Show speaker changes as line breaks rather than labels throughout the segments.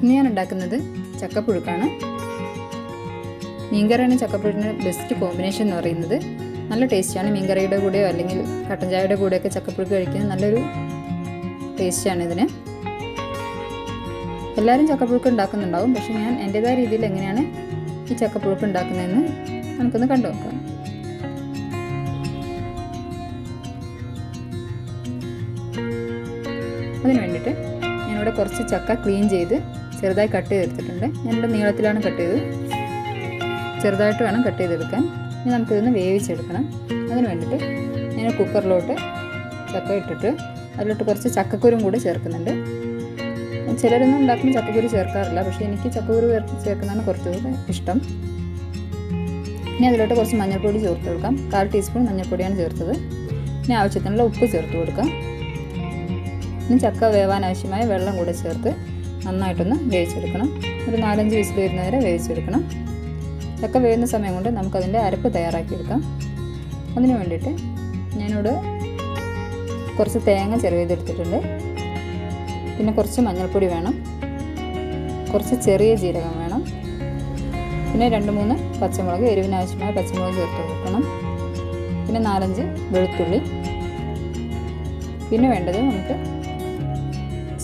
ഇന്ന് ഞാൻ ഉണ്ടാക്കുന്നത് ചക്കപ്പുഴുക്കാണ്. മീൻകറിയാണ് ചക്കപ്പുഴുക്കിന് ബെസ്റ്റ് കോമ്പിനേഷൻ എന്ന് പറയുന്നത്. നല്ല ടേസ്റ്റാണ്. മീൻകറിയുടെ കൂടെയോ അല്ലെങ്കിൽ കട്ടൻ ചായയുടെ കൂടെയൊക്കെ ചക്കപ്പുഴുക്ക് കഴിക്കുന്നത് നല്ലൊരു ടേസ്റ്റാണ് ഇതിന്. എല്ലാവരും ചക്കപ്പുഴുക്ക് ഉണ്ടാക്കുന്നുണ്ടാവും. പക്ഷേ ഞാൻ എൻ്റേതായ രീതിയിൽ എങ്ങനെയാണ് ഈ ചക്കപ്പുഴുക്ക് ഉണ്ടാക്കുന്നതെന്ന് നമുക്കൊന്ന് കണ്ടു നോക്കാം. അതിന് വേണ്ടിയിട്ട് ഞാനിവിടെ കുറച്ച് ചക്ക ക്ലീൻ ചെയ്ത് ചെറുതായി കട്ട് ചെയ്തെടുത്തിട്ടുണ്ട്. ഞാനിവിടെ നീളത്തിലാണ് കട്ട് ചെയ്ത്, ചെറുതായിട്ട് വേണം കട്ട് ചെയ്തെടുക്കാൻ. ഇനി നമുക്കിതൊന്ന് വേവിച്ചെടുക്കണം. അതിന് വേണ്ടിയിട്ട് ഞാൻ കുക്കറിലോട്ട് ചക്ക ഇട്ടിട്ട് അതിലോട്ട് കുറച്ച് ചക്കക്കുരും കൂടി ചേർക്കുന്നുണ്ട്. ചിലരൊന്നും ഉണ്ടാക്കുമ്പോൾ ചക്കക്കുരു ചേർക്കാറില്ല, പക്ഷേ എനിക്ക് ചക്കക്കുരു ചേർക്കുന്നതാണ് കുറച്ചുകൂടെ ഇഷ്ടം. ഇനി അതിലോട്ട് കുറച്ച് മഞ്ഞൾപ്പൊടി ചേർത്ത് കൊടുക്കാം. 1/4 ടീസ്പൂൺ മഞ്ഞൾപ്പൊടിയാണ് ചേർത്തത്. ഇനി ആവശ്യത്തിനുള്ള ഉപ്പ് ചേർത്ത് കൊടുക്കാം. ഇനി ചക്ക വേവാൻ ആവശ്യമായ വെള്ളം കൂടെ ചേർത്ത് നന്നായിട്ടൊന്ന് വേവിച്ചെടുക്കണം. ഒരു 4-5 വിസിൽ വരുന്നവരെ വേവിച്ചെടുക്കണം. ചക്ക വേവുന്ന സമയം കൊണ്ട് നമുക്കതിൻ്റെ അരപ്പ് തയ്യാറാക്കിയെടുക്കാം. അതിന് വേണ്ടിയിട്ട് ഞാനിവിടെ കുറച്ച് തേങ്ങ ചെറുതെടുത്തിട്ടുണ്ട്. പിന്നെ കുറച്ച് മഞ്ഞൾപ്പൊടി വേണം, കുറച്ച് ചെറിയ ജീരകം വേണം, പിന്നെ 2-3 പച്ചമുളക്, എരിവിനാവശ്യമായ പച്ചമുളക് ചേർത്ത് കൊടുക്കണം. പിന്നെ 4-5 വെളുത്തുള്ളി. പിന്നെ വേണ്ടത് നമുക്ക്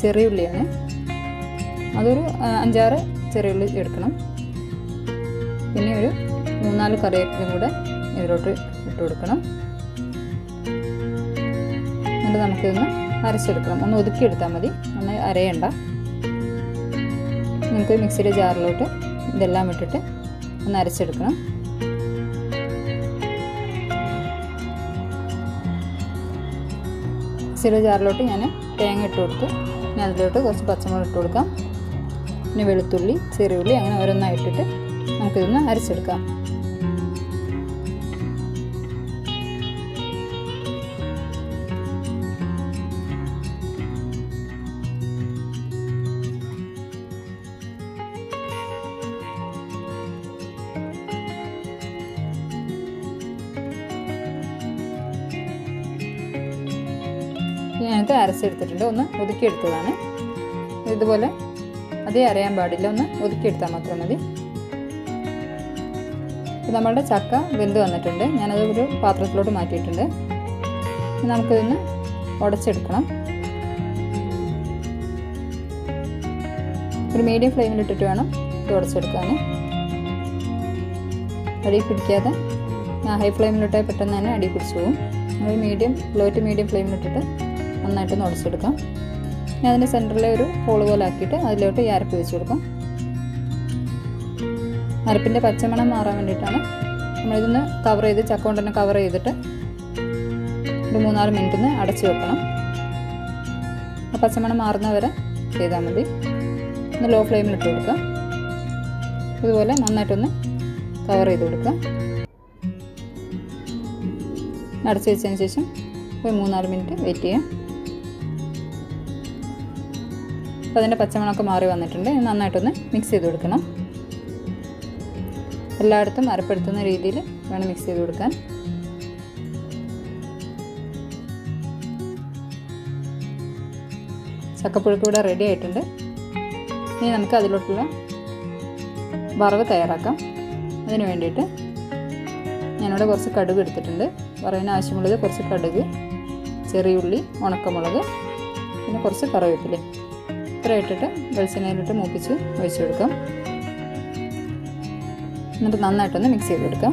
ചെറിയ ഉള്ളിയാണ്. അതൊരു 5-6 ചെറിയ ഉള്ളി എടുക്കണം. പിന്നെ ഒരു 3-4 കറിവേപ്പിലയും കൂടെ ഇതിലോട്ട് ഇട്ട് കൊടുക്കണം. എന്നിട്ട് നമുക്കിതൊന്ന് അരച്ചെടുക്കണം. ഒന്ന് ഒതുക്കിയെടുത്താൽ മതി, നന്നായി അരയണ്ട. നമുക്ക് മിക്സിയുടെ ജാറിലോട്ട് ഇതെല്ലാം ഇട്ടിട്ട് ഒന്ന് അരച്ചെടുക്കണം. മിക്സിയുടെ ജാറിലോട്ട് ഞാൻ തേങ്ങ ഇട്ട് കൊടുത്തു. പിന്നെ അതിലോട്ട് കുറച്ച് പച്ചമുളക് ഇട്ട് കൊടുക്കാം. പിന്നെ വെളുത്തുള്ളി, ചെറിയുള്ളി, അങ്ങനെ ഓരോന്നായി ഇട്ടിട്ട് നമുക്കിതൊന്ന് അരച്ചെടുക്കാം. ഞാനത് അരച്ചെടുത്തിട്ടുണ്ട്. ഒന്ന് ഒതുക്കിയെടുത്തതാണ്. ഇതുപോലെ അതേ അരയാൻ പാടില്ല, ഒന്ന് ഒതുക്കിയെടുത്താൽ മാത്രം മതി. നമ്മളുടെ ചക്ക വെന്ത് വന്നിട്ടുണ്ട്. ഞാനത് ഒരു പാത്രത്തിലോട്ട് മാറ്റിയിട്ടുണ്ട്. നമുക്കിതൊന്ന് ഉടച്ചെടുക്കണം. ഒരു മീഡിയം ഫ്ലെയിമിലിട്ടിട്ട് വേണം ഇത് ഉടച്ചെടുക്കാൻ. അടി പിടിക്കാതെ, ഹൈ ഫ്ലെയിമിലിട്ടാൽ പെട്ടെന്ന് തന്നെ അടി പിടിച്ചു പോകും. ഒരു ലോ ടു മീഡിയം ഫ്ലെയിമിലിട്ടിട്ട് നന്നായിട്ടൊന്ന് ഉടച്ചെടുക്കാം. ഇനി അതിൻ്റെ സെൻറ്ററിലെ ഒരു ഹോൾ പോലെ ആക്കിയിട്ട് അതിലോട്ട് ഈ അരപ്പ് വെച്ച് കൊടുക്കാം. അരപ്പിൻ്റെ പച്ചമണം മാറാൻ വേണ്ടിയിട്ടാണ് നമ്മളിതൊന്ന് കവർ ചെയ്ത്, ചക്ക കൊണ്ട് തന്നെ കവർ ചെയ്തിട്ട് ഒരു 3-4 മിനിറ്റ് ഒന്ന് അടച്ചു വെക്കണം. ആ പച്ചമണം മാറുന്നവരെ ചെയ്താൽ മതി. ഒന്ന് ലോ ഫ്ലെയിമിലിട്ട് കൊടുക്കുക. ഇതുപോലെ നന്നായിട്ടൊന്ന് കവർ ചെയ്ത് കൊടുക്കുക. അടച്ചു വെച്ചതിന് ശേഷം ഒരു 3-4 മിനിറ്റ് വെയിറ്റ് ചെയ്യാം. അപ്പോൾ അതിൻ്റെ പച്ചമണമൊക്കെ മാറി വന്നിട്ടുണ്ട്. നന്നായിട്ടൊന്ന് മിക്സ് ചെയ്ത് കൊടുക്കണം. എല്ലായിടത്തും അരപ്പെടുത്തുന്ന രീതിയിൽ വേണം മിക്സ് ചെയ്ത് കൊടുക്കാൻ. ചക്കപ്പുഴുക്ക് ഇവിടെ റെഡി ആയിട്ടുണ്ട്. ഇനി നമുക്ക് അതിലോട്ടുള്ള വറവ് തയ്യാറാക്കാം. അതിന് വേണ്ടിയിട്ട് ഞാനിവിടെ കുറച്ച് കടുക് എടുത്തിട്ടുണ്ട്. വറവിന് ആവശ്യമുള്ളത് കുറച്ച് കടുക്, ചെറിയുള്ളി, ഉണക്കമുളക്, പിന്നെ കുറച്ച് കറിവേപ്പില. ഇത്ര ഇട്ടിട്ട് വെളിച്ചെണ്ണയിലിട്ട് മൂപ്പിച്ച് ഒഴിച്ചു കൊടുക്കാം. എന്നിട്ട് നന്നായിട്ടൊന്ന് മിക്സ് ചെയ്ത് കൊടുക്കാം.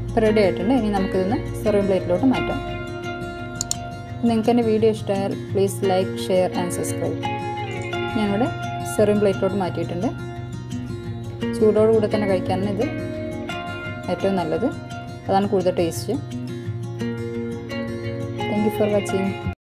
ഇപ്പോൾ റെഡി ആയിട്ടുണ്ട്. ഇനി നമുക്കിതൊന്ന് സെർവിംഗ് പ്ലേറ്റിലോട്ട് മാറ്റാം. നിങ്ങൾക്ക് എൻ്റെ വീഡിയോ ഇഷ്ടമായാൽ please like, share and subscribe. ഞാനിവിടെ സെർവിംഗ് പ്ലേറ്റിലോട്ട് മാറ്റിയിട്ടുണ്ട്. ചൂടോടുകൂടെ തന്നെ കഴിക്കാനാണ് ഇത് ഏറ്റവും നല്ലത്. അതാണ് കൂടുതൽ taste. Thank you for watching.